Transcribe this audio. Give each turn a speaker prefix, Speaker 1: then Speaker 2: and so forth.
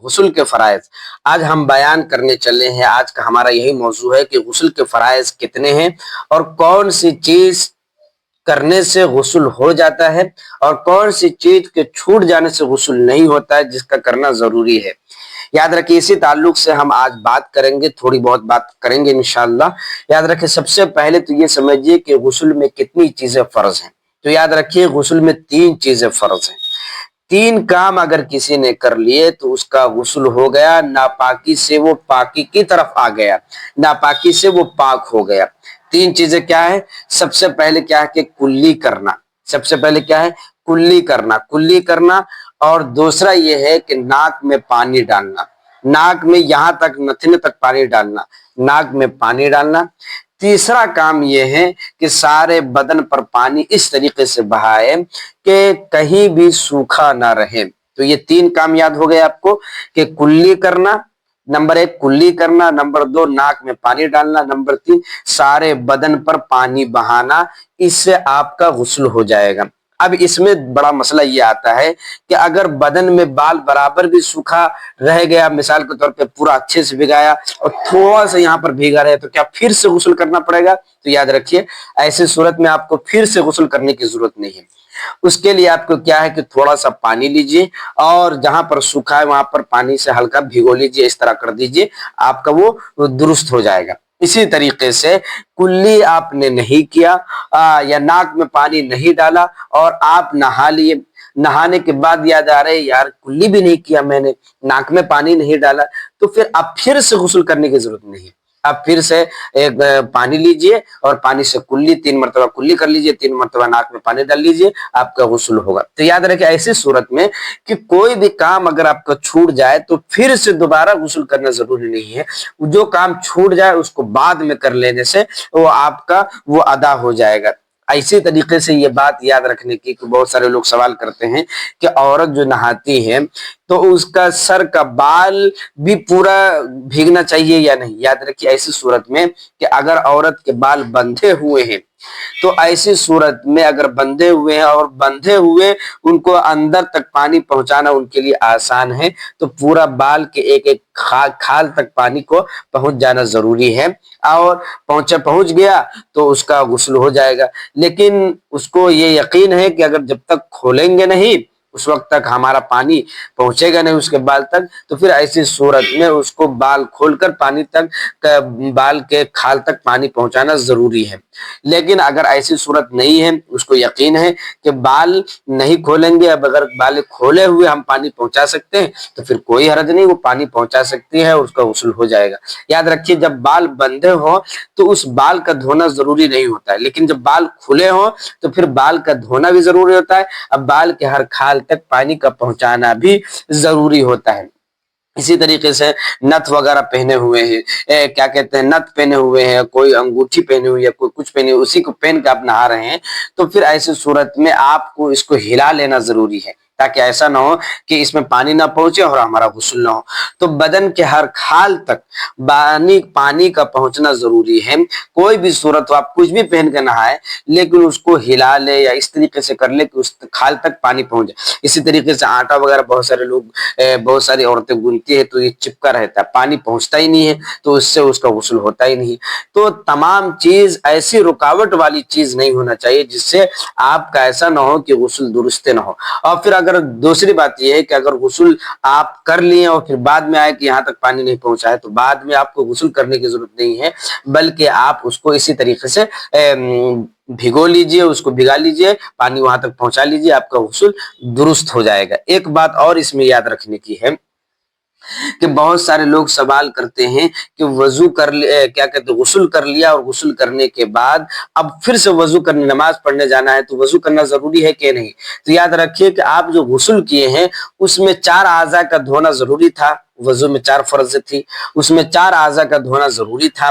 Speaker 1: غسل کے فرائض آج ہم بیان کرنے چلے ہیں۔ آج کا ہمارا یہی موضوع ہے کہ غسل کے فرائض کتنے ہیں اور کون سی چیز کرنے سے غسل ہو جاتا ہے اور کون سی چیز کے چھوٹ جانے سے غسل نہیں ہوتا ہے جس کا کرنا ضروری ہے۔ یاد رکھیں اسی تعلق سے ہم آج بات کریں گے، تھوڑی بہت بات کریں گے انشاءاللہ۔ یاد رکھیں سب سے پہلے تو یہ سمجھیے کہ غسل میں کتنی چیزیں فرض ہیں۔ تو یاد رکھیے غسل میں 3 چیزیں فرض ہیں۔ 3 کام اگر کسی نے کر لیے تو اس کا غسل ہو گیا، ناپاکی سے وہ پاکی کی طرف آ گیا، ناپاکی سے وہ پاک ہو گیا۔ 3 چیزیں کیا ہے؟ سب سے پہلے کیا ہے کہ کلی کرنا، سب سے پہلے کیا ہے؟ کلی کرنا، کلی کرنا۔ اور دوسرا یہ ہے کہ ناک میں پانی ڈالنا، ناک میں یہاں تک نتنے تک پانی ڈالنا، ناک میں پانی ڈالنا۔ تیسرا کام یہ ہے کہ سارے بدن پر پانی اس طریقے سے بہائے کہ کہیں بھی سوکھا نہ رہے۔ تو یہ 3 کام یاد ہو گئے آپ کو کہ کلی کرنا، نمبر 1 کلی کرنا، نمبر 2 ناک میں پانی ڈالنا، نمبر 3 سارے بدن پر پانی بہانا۔ اس سے آپ کا غسل ہو جائے گا۔ اب اس میں بڑا مسئلہ یہ آتا ہے کہ اگر بدن میں بال برابر بھی سوکھا رہ گیا، مثال کے طور پہ پورا اچھے سے بھگایا اور تھوڑا سا یہاں پر بھیگا رہے تو کیا پھر سے غسل کرنا پڑے گا؟ تو یاد رکھیے ایسی صورت میں آپ کو پھر سے غسل کرنے کی ضرورت نہیں ہے۔ اس کے لیے آپ کو کیا ہے کہ تھوڑا سا پانی لیجئے اور جہاں پر سوکھا ہے وہاں پر پانی سے ہلکا بھگو لیجئے، اس طرح کر دیجئے، آپ کا وہ درست ہو جائے گا۔ اسی طریقے سے کلی آپ نے نہیں کیا یا ناک میں پانی نہیں ڈالا اور آپ نہا لیے، نہانے کے بعد یاد آ رہے یار کلی بھی نہیں کیا میں نے، ناک میں پانی نہیں ڈالا، تو پھر آپ پھر سے غسل کرنے کی ضرورت نہیں ہے۔ آپ پھر سے ایک پانی لیجئے اور پانی سے کلی 3 مرتبہ کلی کر لیجئے، 3 مرتبہ ناک میں پانی ڈال لیجئے، آپ کا غسل ہوگا۔ تو یاد رکھیں ایسی صورت میں کہ کوئی بھی کام اگر آپ کا چھوٹ جائے تو پھر سے دوبارہ غسل کرنا ضروری نہیں ہے۔ جو کام چھوٹ جائے اس کو بعد میں کر لینے سے وہ آپ کا وہ ادا ہو جائے گا۔ اسی طریقے سے یہ بات یاد رکھنے کی کہ بہت سارے لوگ سوال کرتے ہیں کہ عورت جو نہاتی ہے تو اس کا سر کا بال بھی پورا بھیگنا چاہیے یا نہیں؟ یاد رکھیے ایسی صورت میں کہ اگر عورت کے بال بندھے ہوئے ہیں تو ایسی صورت میں اگر بندھے ہوئے ہیں اور بندھے ہوئے ان کو اندر تک پانی پہنچانا ان کے لیے آسان ہے تو پورا بال کے ایک ایک کھال تک پانی کو پہنچ جانا ضروری ہے، اور پہنچ گیا تو اس کا غسل ہو جائے گا۔ لیکن اس کو یہ یقین ہے کہ اگر جب تک کھولیں گے نہیں اس وقت تک ہمارا پانی پہنچے گا نہیں اس کے بال تک، تو پھر ایسی صورت میں اس کو بال کھول کر پانی تک، بال کے کھال تک پانی پہنچانا ضروری ہے۔ لیکن اگر ایسی صورت نہیں ہے، اس کو یقین ہے کہ بال نہیں کھولیں گے، اب اگر بال کھولے ہوئے ہم پانی پہنچا سکتے ہیں تو پھر کوئی حرج نہیں، وہ پانی پہنچا سکتی ہے اور اس کا غسل ہو جائے گا۔ یاد رکھیے جب بال بندھے ہوں تو اس بال کا دھونا ضروری نہیں ہوتا ہے، لیکن جب بال کھلے ہوں تو پھر بال کا دھونا بھی ضروری ہوتا ہے۔ اب بال کے ہر کھال تک پانی کا پہنچانا بھی ضروری ہوتا ہے۔ اسی طریقے سے نتھ وغیرہ پہنے ہوئے ہیں، کیا کہتے ہیں، نتھ پہنے ہوئے ہیں، کوئی انگوٹھی پہنے ہوئی ہے، کوئی کچھ پہنے ہوئی، اسی کو پہن کے آپ نہا رہے ہیں تو پھر ایسی صورت میں آپ کو اس کو ہلا لینا ضروری ہے تاکہ ایسا نہ ہو کہ اس میں پانی نہ پہنچے اور ہمارا غسل نہ ہو۔ تو بدن کے ہر کھال تک پانی کا پہنچنا ضروری ہے۔ کوئی بھی صورت ہو آپ کچھ بھی پہن کے نہائے لیکن اس کو ہلا لے یا اس طریقے سے کر لے کہ اس کھال تک پانی پہنچ جائے۔ اسی طریقے سے آٹا وغیرہ بہت ساری عورتیں گنتی ہے تو یہ چپکا رہتا ہے، پانی پہنچتا ہی نہیں ہے تو اس سے اس کا غسل ہوتا ہی نہیں۔ تو تمام چیز ایسی رکاوٹ والی چیز نہیں ہونا چاہیے جس سے آپ کا ایسا نہ ہو کہ غسل درست نہ ہو۔ اور پھر اگر دوسری بات یہ ہے کہ اگر غسل آپ کر لیے اور پھر بعد میں آئے کہ یہاں تک پانی نہیں پہنچا ہے تو بعد میں آپ کو غسل کرنے کی ضرورت نہیں ہے، بلکہ آپ اس کو اسی طریقے سے بھگو لیجئے، اس کو بھگا لیجئے، پانی وہاں تک پہنچا لیجئے، آپ کا غسل درست ہو جائے گا۔ ایک بات اور اس میں یاد رکھنے کی ہے کہ بہت سارے لوگ سوال کرتے ہیں کہ غسل کر لیا اور غسل کرنے کے بعد اب پھر سے وضو کرنے نماز پڑھنے جانا ہے تو وضو کرنا ضروری ہے کہ نہیں؟ تو یاد رکھیے کہ آپ جو غسل کیے ہیں اس میں 4 اعضاء کا دھونا ضروری تھا، وضو میں 4 فرض تھی، اس میں 4 اعضاء کا دھونا ضروری تھا۔